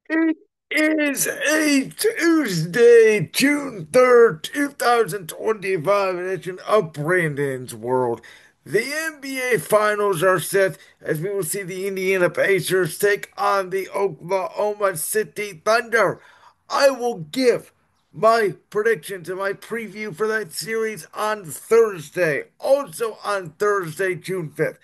It is a Tuesday, June 3rd, 2025 edition of Brandon's World. The NBA Finals are set as we will see the Indiana Pacers take on the Oklahoma City Thunder. I will give my predictions and my preview for that series on Thursday. Also on Thursday, June 5th,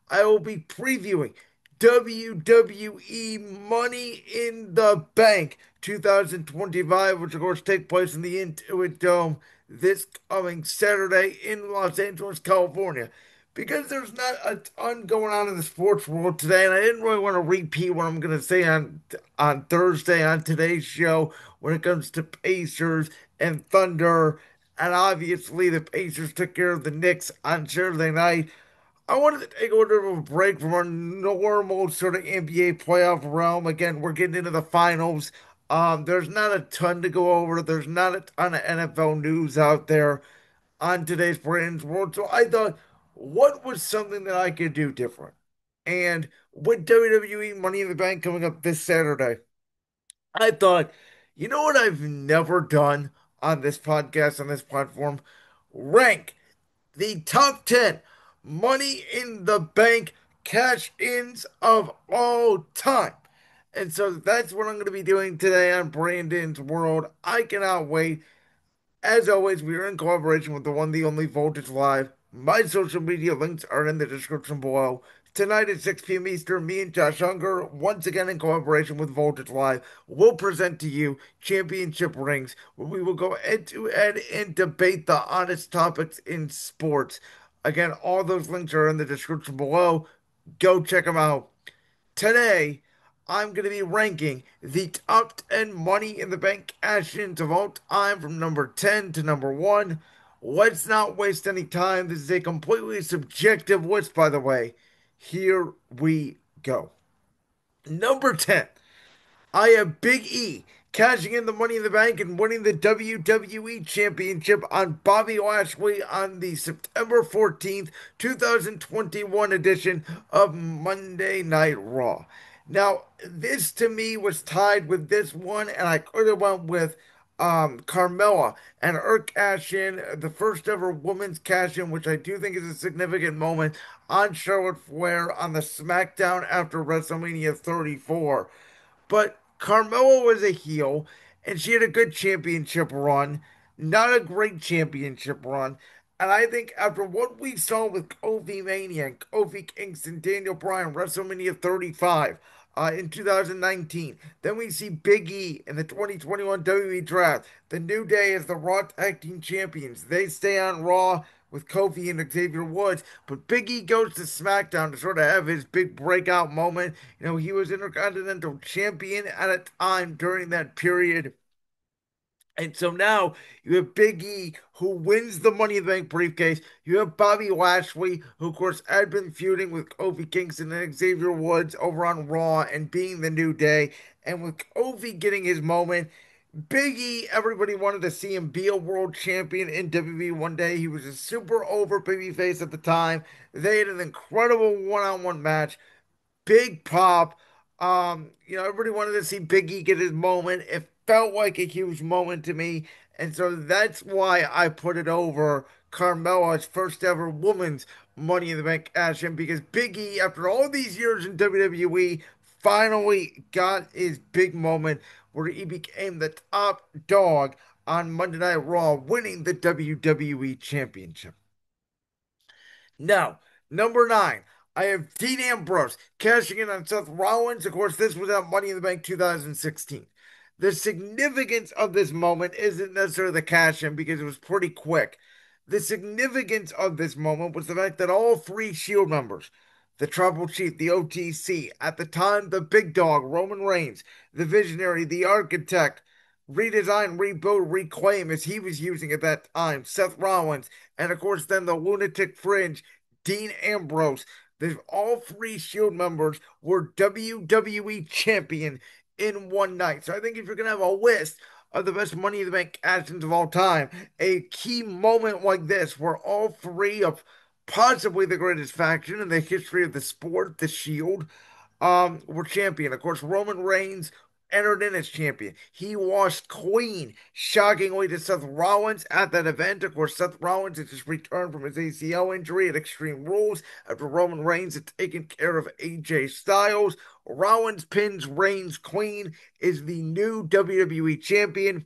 I will be previewing WWE Money in the Bank 2025, which of course takes place in the Intuit Dome this coming Saturday in Los Angeles, California. Because there's not a ton going on in the sports world today, and I didn't really want to repeat what I'm going to say on Thursday on today's show when it comes to Pacers and Thunder. And obviously, the Pacers took care of the Knicks on Saturday night. I wanted to take a little bit of a break from our normal sort of NBA playoff realm. Again, we're getting into the finals. There's not a ton to go over. There's not a ton of NFL news out there on today's Brandon's World. So I thought, what was something that I could do different? And with WWE Money in the Bank coming up this Saturday, I thought, you know what I've never done on this podcast, on this platform? Rank the top 10 money in the bank cash ins of all time. And so that's what I'm going to be doing today on Brandon's World. I cannot wait. As always, we are in collaboration with the one, the only Voltage Live. My social media links are in the description below. Tonight at 6 p.m. Eastern, me and Josh Hunger, once again in collaboration with Voltage Live, will present to you championship rings, where we will go head to head and debate the hottest topics in sports. Again, all those links are in the description below. Go check them out. Today, I'm going to be ranking the top 10 money in the bank cash ins of all time from number 10 to number 1. Let's not waste any time. This is a completely subjective list, by the way. Here we go. Number 10, I have Big E cashing in the Money in the Bank and winning the WWE Championship on Bobby Lashley on the September 14th, 2021 edition of Monday Night Raw. Now, this to me was tied with this one, and I could have went with Carmella and her cash in, the first ever women's cash in, which I do think is a significant moment on Charlotte Flair on the SmackDown after WrestleMania 34. But Carmella was a heel, and she had a good championship run, not a great championship run. And I think after what we saw with Kofi Mania, Kofi Kingston, Daniel Bryan, WrestleMania 35 in 2019, then we see Big E in the 2021 WWE Draft. The New Day as the Raw Tag Team Champions. They stay on Raw with Kofi and Xavier Woods, but Big E goes to SmackDown to sort of have his big breakout moment. You know, he was Intercontinental Champion at a time during that period. And so now you have Big E who wins the Money in the Bank briefcase. You have Bobby Lashley, who of course had been feuding with Kofi Kingston and Xavier Woods over on Raw and being the New Day. And with Kofi getting his moment, Big E, everybody wanted to see him be a world champion in WWE one day. He was a super over babyface at the time. They had an incredible one-on-one match. Big pop. Everybody wanted to see Big E get his moment. It felt like a huge moment to me. And so that's why I put it over Carmella's first ever woman's Money in the Bank cash in, because Big E, after all these years in WWE, finally got his big moment where he became the top dog on Monday Night Raw, winning the WWE Championship. Now, number 9, I have Dean Ambrose cashing in on Seth Rollins. Of course, this was at Money in the Bank 2016. The significance of this moment isn't necessarily the cash in because it was pretty quick. The significance of this moment was the fact that all three Shield members, the Tribal Chief, the OTC, at the time, the big dog, Roman Reigns, the Visionary, the Architect, redesign, rebuild, reclaim as he was using at that time, Seth Rollins, and of course, then the Lunatic Fringe, Dean Ambrose. All three Shield members were WWE champion in one night. So I think if you're going to have a list of the best Money in the Bank actions of all time, a key moment like this, where all three of possibly the greatest faction in the history of the sport, the Shield, were champion. Of course, Roman Reigns, entered in as champion. He washed clean, shockingly, to Seth Rollins at that event. Of course, Seth Rollins had just returned from his ACL injury at Extreme Rules after Roman Reigns had taken care of AJ Styles. Rollins pins Reigns clean, is the new WWE champion.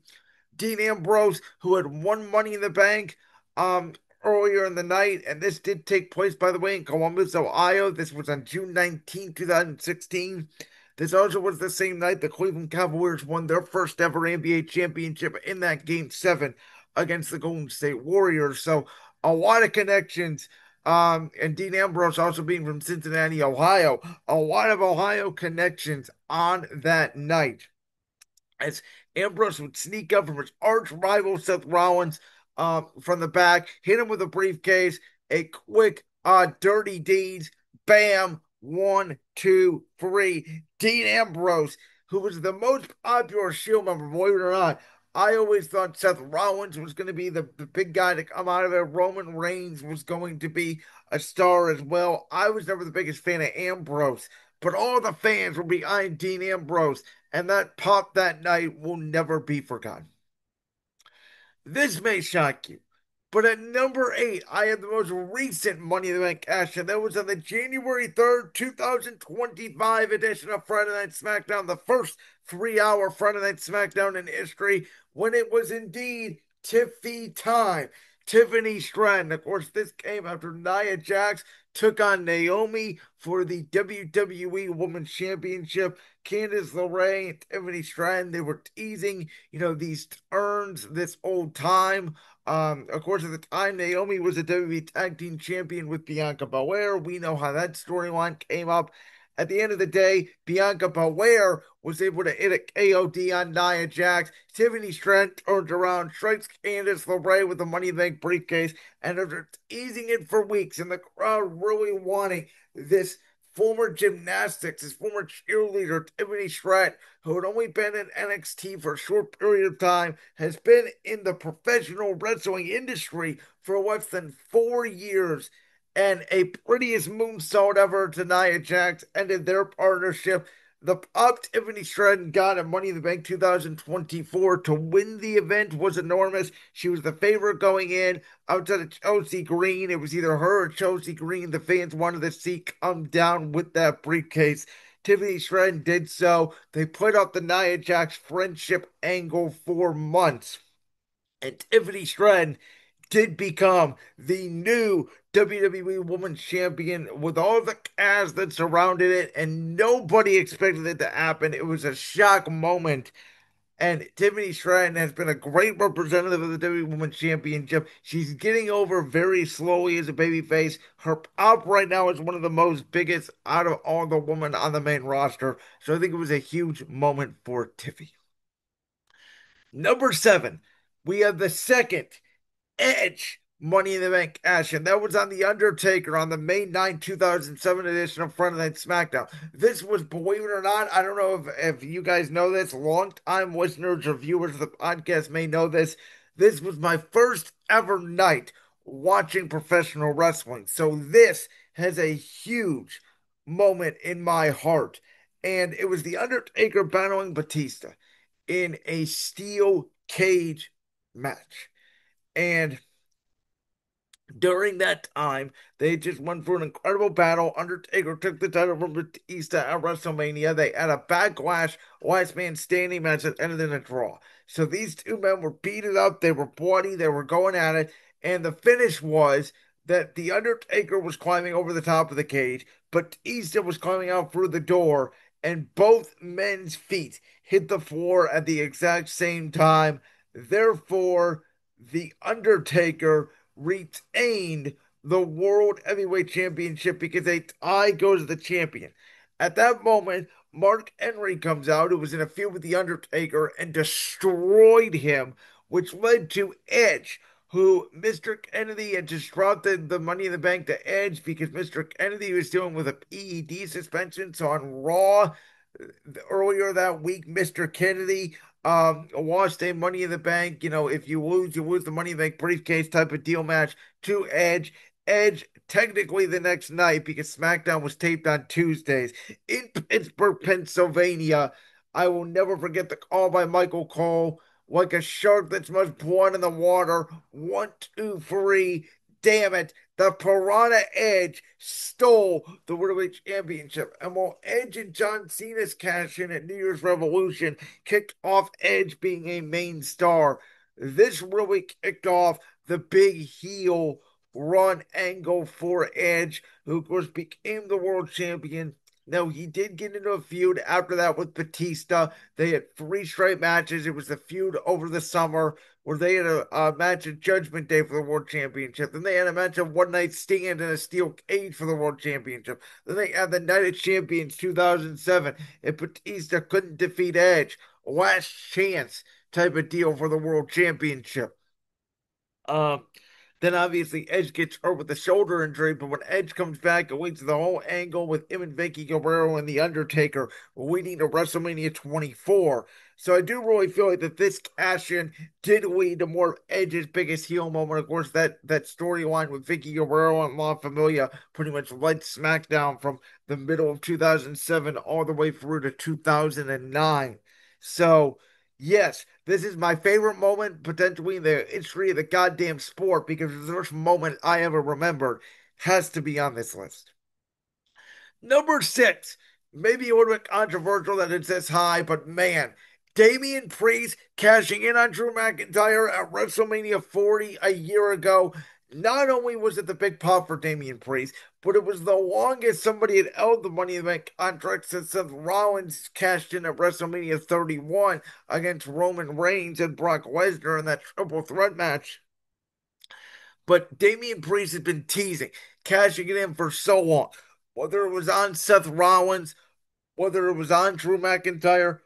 Dean Ambrose, who had won Money in the Bank um, earlier in the night, and this did take place, by the way, in Columbus, Ohio. This was on June 19th, 2016. This also was the same night the Cleveland Cavaliers won their first ever NBA championship in that Game 7 against the Golden State Warriors. So, a lot of connections. And Dean Ambrose also being from Cincinnati, Ohio. A lot of Ohio connections on that night as Ambrose would sneak up from his arch rival Seth Rollins from the back, hit him with a briefcase, a quick dirty deeds, bam, one, two, three. Dean Ambrose, who was the most popular Shield member, believe it or not. I always thought Seth Rollins was going to be the big guy to come out of there. Roman Reigns was going to be a star as well. I was never the biggest fan of Ambrose, but all the fans were behind Dean Ambrose, and that pop that night will never be forgotten. This may shock you, but at number 8, I have the most recent Money in the Bank cash, and that was on the January 3rd, 2025 edition of Friday Night SmackDown, the first 3 hour Friday Night SmackDown in history, when it was indeed Tiffy time. Tiffany Stratton. Of course, this came after Nia Jax took on Naomi for the WWE Women's Championship. Candice LeRae and Tiffany Stratton, they were teasing, these turns this old time. Of course, at the time, Naomi was a WWE Tag Team Champion with Bianca Belair. We know how that storyline came up. At the end of the day, Bianca Belair was able to hit a KOD on Nia Jax. Tiffany Stratton turns around, strikes Candice LeRae with the Money in the Bank briefcase, and after teasing it for weeks, and the crowd really wanting this former gymnastics, his former cheerleader, Tiffany Stratton, who had only been in NXT for a short period of time, has been in the professional wrestling industry for less than 4 years. And a prettiest moonsault ever to Nia Jax ended their partnership. The up Tiffany Stratton got at Money in the Bank 2024 to win the event was enormous. She was the favorite going in outside of Chelsea Green. It was either her or Chelsea Green. The fans wanted to see come down with that briefcase. Tiffany Stratton did so. They put up the Nia Jax friendship angle for months. And Tiffany Stratton did become the new WWE Women's Champion with all the cast that surrounded it, and nobody expected it to happen. It was a shock moment. And Tiffany Stratton has been a great representative of the WWE Women's Championship. She's getting over very slowly as a babyface. Her pop right now is one of the most biggest out of all the women on the main roster. So I think it was a huge moment for Tiffy. Number 7, we have the second Edge Money in the Bank cash, and that was on The Undertaker on the May 2007 edition of Friday Night SmackDown. This was, believe it or not, I don't know if you guys know this, long-time listeners or viewers of the podcast may know this. This was my first ever night watching professional wrestling. So this has a huge moment in my heart. And it was The Undertaker battling Batista in a steel cage match. And during that time, they just went through an incredible battle. Undertaker took the title from Batista at WrestleMania. They had a backlash last man standing match that ended in a draw. So these two men were beaten up, they were bloody, they were going at it, and the finish was that the Undertaker was climbing over the top of the cage, Batista was climbing out through the door, and both men's feet hit the floor at the exact same time. Therefore, the Undertaker retained the World Heavyweight Championship because a tie goes to the champion. At that moment, Mark Henry comes out, who was in a feud with The Undertaker, and destroyed him, which led to Edge, who Mr. Kennedy had just dropped the Money in the Bank to Edge because Mr. Kennedy was dealing with a PED suspension. So on Raw earlier that week, Mr. Kennedy lost a Money in the Bank. If you lose the Money in the Bank briefcase type of deal match to Edge. Edge technically the next night because SmackDown was taped on Tuesdays in Pittsburgh, Pennsylvania. I will never forget the call by Michael Cole. Like a shark that's much blood in the water. 1, 2, 3. Damn it. The Piranha Edge stole the World Championship. And while Edge and John Cena's cash in at New Year's Revolution kicked off Edge being a main star, this really kicked off the big heel run angle for Edge, who of course became the world champion. Now, he did get into a feud after that with Batista. They had 3 straight matches. It was the feud over the summer where they had a match at Judgment Day for the World Championship. Then they had a match of One Night Stand in a steel cage for the World Championship. Then they had the Night of Champions 2007, and Batista couldn't defeat Edge. Last chance type of deal for the World Championship. Um, then obviously Edge gets hurt with a shoulder injury, but when Edge comes back, it leads to the whole angle with him and Vicky Guerrero and The Undertaker leading to WrestleMania 24. So I do really feel like that this cash in did lead to more of Edge's biggest heel moment. Of course, that storyline with Vicky Guerrero and La Familia pretty much led SmackDown from the middle of 2007 all the way through to 2009. So yes, this is my favorite moment potentially in the history of the goddamn sport because the first moment I ever remembered has to be on this list. Number 6, maybe a little bit controversial that it's this high, but man, Damian Priest cashing in on Drew McIntyre at WrestleMania 40 a year ago. Not only was it the big pop for Damian Priest, but it was the longest somebody had held the Money in the Bank contract since Seth Rollins cashed in at WrestleMania 31 against Roman Reigns and Brock Lesnar in that triple threat match. But Damian Priest has been teasing, cashing it in for so long. Whether it was on Seth Rollins, whether it was on Drew McIntyre,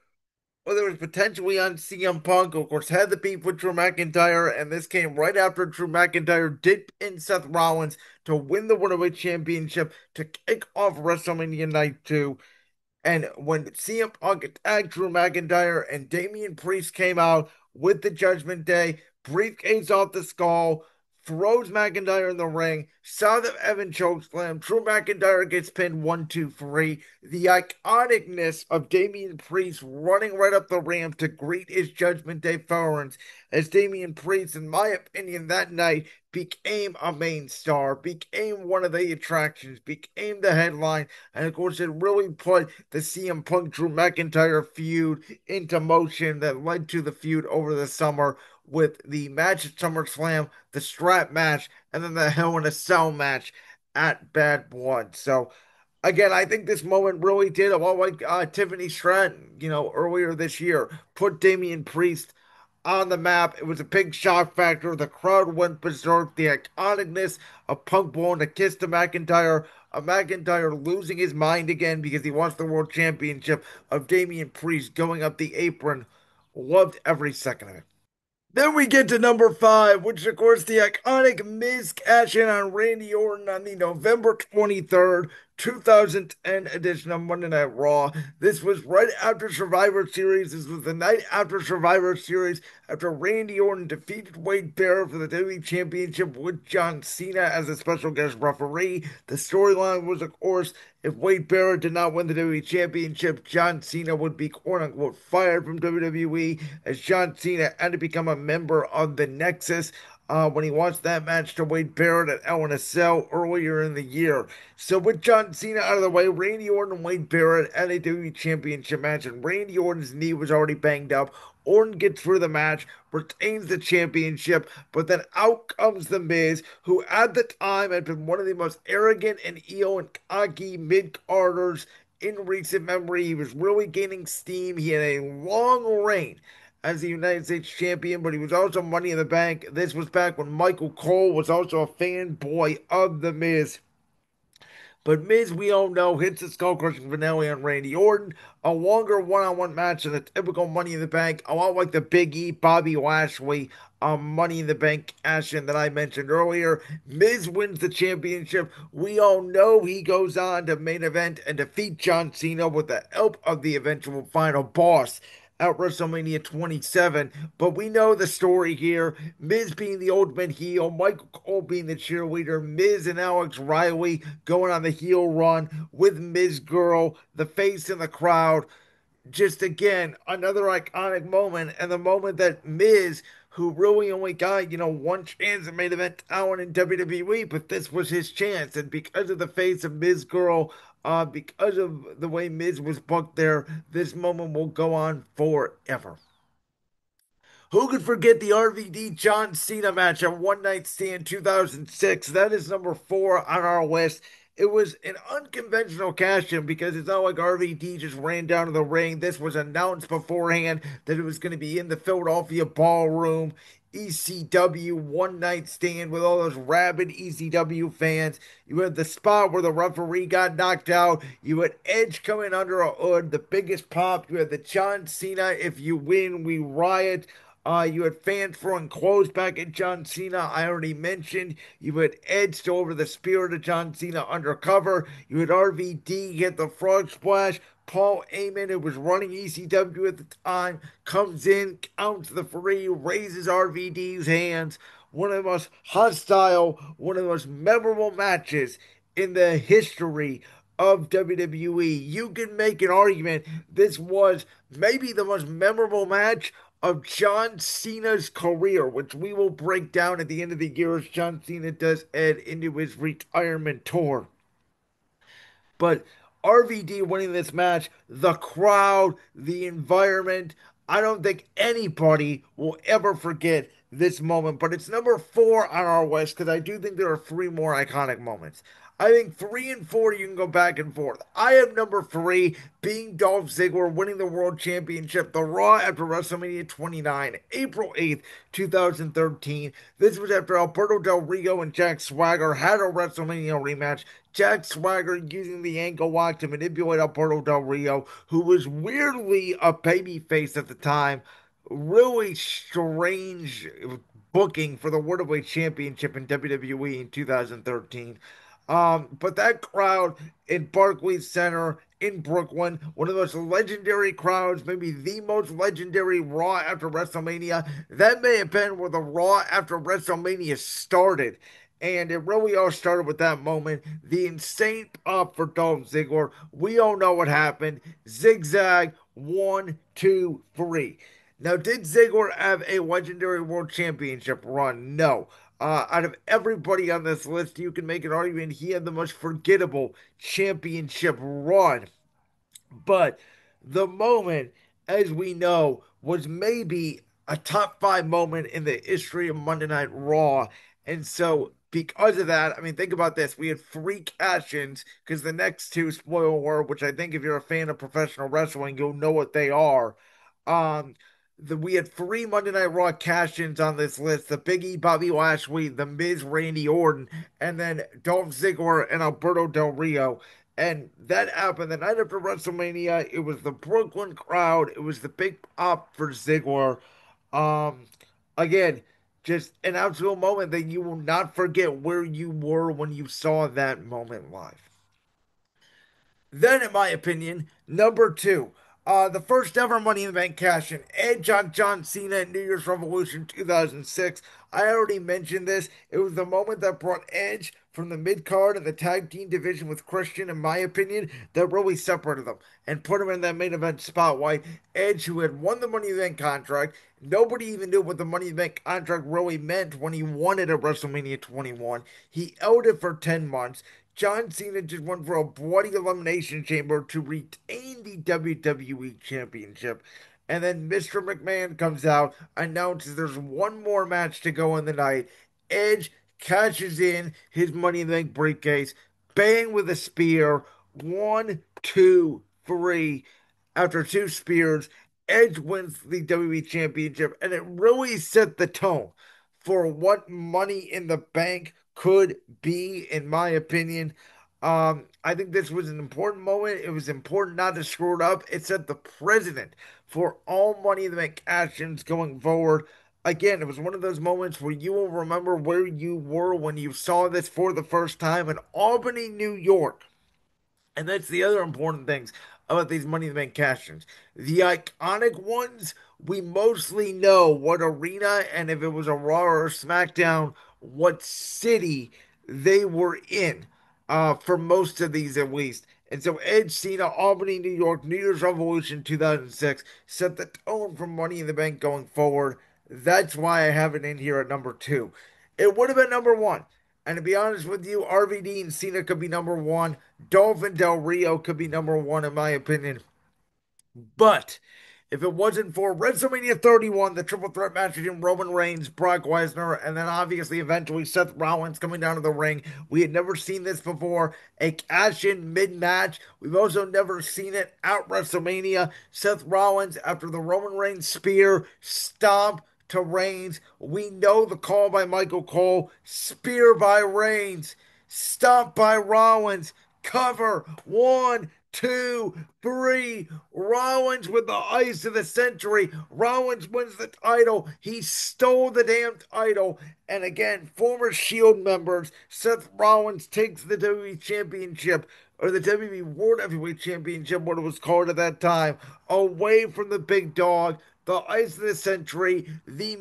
whether it was potentially on CM Punk, who of course had the beef with Drew McIntyre, and this came right after Drew McIntyre did pin Seth Rollins to win the World Championship to kick off WrestleMania Night 2. And when CM Punk attacked Drew McIntyre and Damian Priest came out with the Judgment Day, briefcase off the skull, throws McIntyre in the ring, saw the Evan chokeslam, Drew McIntyre gets pinned 1, 2, 3. The iconicness of Damian Priest running right up the ramp to greet his Judgment Day fans as Damian Priest, in my opinion, that night became a main star, became one of the attractions, became the headline, and of course, it really put the CM Punk Drew McIntyre feud into motion that led to the feud over the summer with the match at SummerSlam, the strap match, and then the Hell in a Cell match at Bad Blood. So, again, I think this moment really did a lot like Tiffany Stratton, earlier this year, put Damian Priest on the map. It was a big shock factor. The crowd went berserk. The iconicness of Punk blowing a kiss to McIntyre, of McIntyre losing his mind again because he wants the world championship, of Damian Priest going up the apron. Loved every second of it. Then we get to number 5, which is, of course, the iconic Miz cash in on Randy Orton on the November 23rd, 2010 edition of Monday Night Raw. This was right after Survivor Series. This was the night after Survivor Series, after Randy Orton defeated Wade Barrett for the WWE Championship with John Cena as a special guest referee. The storyline was, of course, if Wade Barrett did not win the WWE Championship, John Cena would be quote unquote fired from WWE, as John Cena had to become a member of the Nexus when he lost that match to Wade Barrett at Hell in a Cell earlier in the year. So with John Cena out of the way, Randy Orton and Wade Barrett at a WWE Championship match, and Randy Orton's knee was already banged up. Orton gets through the match, retains the championship, but then out comes The Miz, who at the time had been one of the most arrogant and eel and cocky mid-carders in recent memory. He was really gaining steam. He had a long reign as the United States champion, but he was also Money in the Bank. This was back when Michael Cole was also a fanboy of The Miz. But Miz, we all know, hits the skull crushing finale on Randy Orton. A longer one on one match than a typical Money in the Bank. A lot like the Big E, Bobby Lashley Money in the Bank cash in that I mentioned earlier. Miz wins the championship. We all know he goes on to main event and defeat John Cena with the help of the eventual final boss at WrestleMania 27. But we know the story here. Miz being the ultimate heel, Michael Cole being the cheerleader, Miz and Alex Riley going on the heel run with Miz Girl, the face in the crowd. just again, another iconic moment, and the moment that Miz, who really only got, one chance at main event talent in WWE, but this was his chance. And because of the face of Miz Girl, because of the way Miz was booked there, this moment will go on forever. Who could forget the RVD John Cena match at One Night Stand 2006? That is number four on our list. It was an unconventional cash in because it's not like RVD just ran down to the ring. This was announced beforehand that it was going to be in the Philadelphia ballroom. ECW One Night Stand with all those rabid ECW fans. You had the spot where the referee got knocked out. You had Edge coming under a hood, the biggest pop. You had the John Cena, if you win, we riot. You had fans throwing clothes back at John Cena. I already mentioned. You had Edge still over the spirit of John Cena undercover. You had RVD get the frog splash. Paul Heyman, who was running ECW at the time, comes in, counts the three, raises RVD's hands. One of the most hostile, one of the most memorable matches in the history of WWE. You can make an argument this was maybe the most memorable match of John Cena's career, which we will break down at the end of the year as John Cena does head into his retirement tour. But RVD winning this match, the crowd, the environment, I don't think anybody will ever forget this moment. But it's number four on our list because I do think there are three more iconic moments. I think three and four you can go back and forth. I have number three being Dolph Ziggler winning the World Championship, the Raw after WrestleMania 29, April 8th, 2013. This was after Alberto Del Rio and Jack Swagger had a WrestleMania rematch. Jack Swagger using the ankle lock to manipulate Alberto Del Rio, who was weirdly a babyface at the time. Really strange booking for the World Championship in WWE in 2013. But that crowd in Barclays Center in Brooklyn, one of the most legendary crowds, maybe the most legendary Raw after WrestleMania. That may have been where the Raw after WrestleMania started. And it really all started with that moment. The insane pop for Dolph Ziggler. We all know what happened. Zigzag, one, two, three. Now, did Ziggler have a legendary world championship run? No. Out of everybody on this list, you can make an argument he had the most forgettable championship run. But the moment, as we know, was maybe a top five moment in the history of Monday Night Raw. And so, because of that, I mean, think about this. We had three cash ins because the next two, spoiler alert, which I think if you're a fan of professional wrestling, you'll know what they are. Um, we had three Monday Night Raw cash ins on this list: the Big E, Bobby Lashley, the Miz, Randy Orton, and then Dolph Ziggler and Alberto Del Rio. And that happened the night after WrestleMania. It was the Brooklyn crowd. It was the big pop for Ziggler. Um, again, just an absolute moment that you will not forget where you were when you saw that moment live. Then, in my opinion, number two, the first ever Money in the Bank cash in Edge on John Cena at New Year's Revolution 2006. I already mentioned this. It was the moment that brought Edge from the mid card and the tag team division with Christian, in my opinion, that really separated them and put him in that main event spotlight. Edge, who had won the Money in the Bank contract, nobody even knew what the Money in the Bank contract really meant when he won it at WrestleMania 21. He held it for 10 months. John Cena just went for a bloody elimination chamber to retain the WWE Championship. And then Mr. McMahon comes out, announces there's one more match to go in the night. Edge cashes in his Money in the Bank briefcase, bang with a spear. One, two, three. After two spears, Edge wins the WWE Championship, and it really set the tone for what Money in the Bank could be, in my opinion. I think this was an important moment. It was important not to screw it up. It set the precedent for all Money in the Bank actions going forward. Again, it was one of those moments where you will remember where you were when you saw this for the first time in Albany, New York. And that's the other important things about these Money in the Bank cash-ins. The iconic ones, we mostly know what arena and if it was a Raw or a SmackDown, what city they were in. For most of these at least. And so Edge, Cena, Albany, New York, New Year's Revolution 2006 set the tone for Money in the Bank going forward. That's why I have it in here at number two. It would have been number one. And to be honest with you, RVD and Cena could be number one. Dolph and Del Rio could be number one, in my opinion. But if it wasn't for WrestleMania 31, the triple threat match between Roman Reigns, Brock Lesnar, and then obviously eventually Seth Rollins coming down to the ring, we had never seen this before. A cash in mid match. We've also never seen it at WrestleMania. Seth Rollins, after the Roman Reigns spear, stomp to Reigns. We know the call by Michael Cole, spear by Reigns, stomp by Rollins, cover, one, two, three. Rollins with the ice of the century. Rollins wins the title. He stole the damn title. And again, former Shield members, Seth Rollins takes the WWE Championship, or the WWE World Heavyweight Championship, what it was called at that time, away from the big dog. The ice of the century. The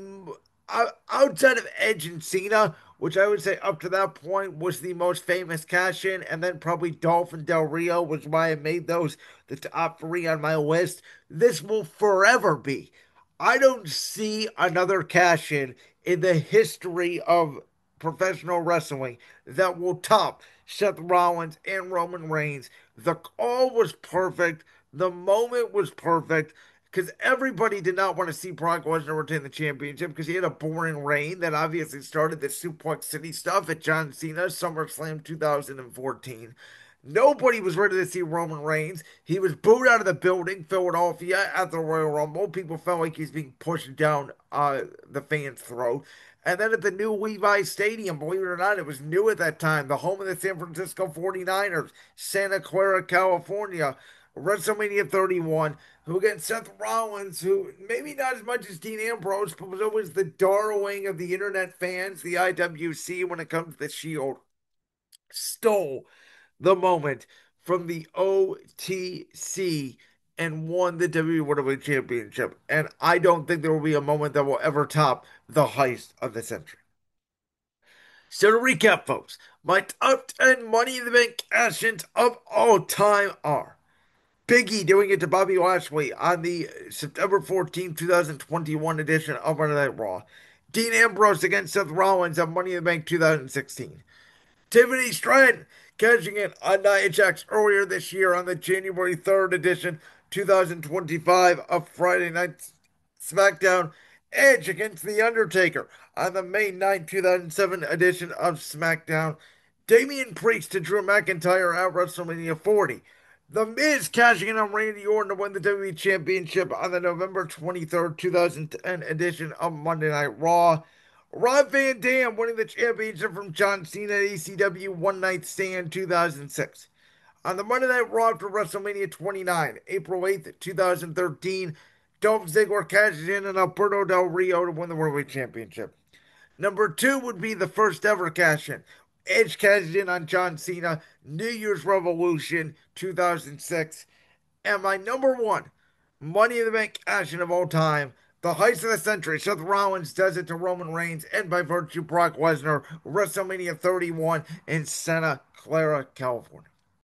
outside of Edge and Cena, which I would say up to that point was the most famous cash in, and then probably Dolph and Del Rio, was why I made those the top three on my list. This will forever be. I don't see another cash in the history of professional wrestling that will top Seth Rollins and Roman Reigns. The call was perfect. The moment was perfect because everybody did not want to see Brock Lesnar retain the championship because he had a boring reign that obviously started the Suplex City stuff at John Cena SummerSlam 2014. Nobody was ready to see Roman Reigns. He was booed out of the building, Philadelphia, at the Royal Rumble. People felt like he's being pushed down the fans' throat. And then at the new Levi Stadium, believe it or not, it was new at that time, the home of the San Francisco 49ers, Santa Clara, California, WrestleMania 31, who against Seth Rollins, who maybe not as much as Dean Ambrose, but was always the darling of the internet fans, the IWC, when it comes to the Shield, stole the moment from the OTC and won the WWE World Heavyweight Championship. And I don't think there will be a moment that will ever top the heist of the century. So to recap, folks, my top 10 Money in the Bank cash-ins of all time are Biggie doing it to Bobby Lashley on the September 14th, 2021 edition of Monday Night Raw. Dean Ambrose against Seth Rollins on Money in the Bank 2016. Tiffany Stratton cashing in on Nia Jax earlier this year on the January 3rd edition 2025 of Friday Night SmackDown. Edge against The Undertaker on the May 9th, 2007 edition of SmackDown. Damian Priest to Drew McIntyre at WrestleMania 40. The Miz cashing in on Randy Orton to win the WWE Championship on the November 23rd, 2010 edition of Monday Night Raw. Rob Van Dam winning the championship from John Cena at ECW One Night Stand 2006. On the Monday Night Raw after WrestleMania 29, April 8th, 2013, Dolph Ziggler cashes in on Alberto Del Rio to win the World Heavyweight Championship. Number two would be the first ever cash in. Edge cashed in on John Cena, New Year's Revolution 2006. And my number one Money in the Bank cash in of all time, the heist of the century. Seth Rollins does it to Roman Reigns, and by virtue, Brock Lesnar, WrestleMania 31 in Santa Clara, California.